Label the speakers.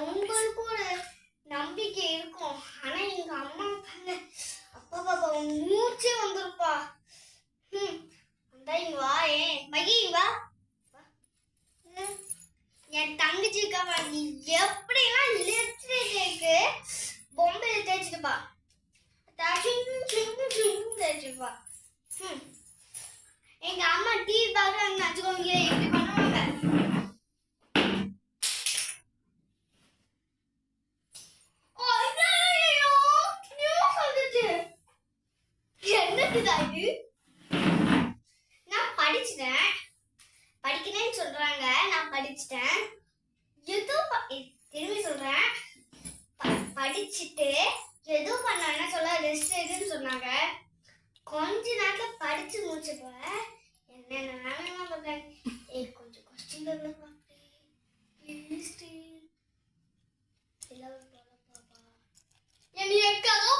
Speaker 1: உங்களுக்கு ஒரு நம்பிக்கை இருக்கும். ஆனா எங்க அம்மா பாருங்க, அப்பா பாப்பா மூச்சே வந்துருப்பா. இங்க வா, மகி வா. என் தங்கச்சிக்காக நீ எப்படிலாம் லிப்ஸ்டிக்கு பொம்பை தேய்ச்சிட்டுப்பா, தேய்ச்சிருப்பா. எங்க அம்மா டிவி பார்க்கறாங்க வச்சுக்கோங்க, எப்படி பண்ணுவாங்க. நான் படிச்சுட்டேன், படிக்கிறேன்னு சொல்றாங்க. நான் படிச்சுட்டேன். ஏதோ திரும்பி சொல்றேன், படிச்சுட்டு ஏதோ பண்ண சொல்ல ரெஸ்ட் எடுன்னு சொன்னாங்க. கொஞ்ச நேரத்துல படிச்சு முடிச்சப்ப என்ன பண்றேன், கொஞ்சம் கொஸ்டின் பாப்பா என்னைய கதை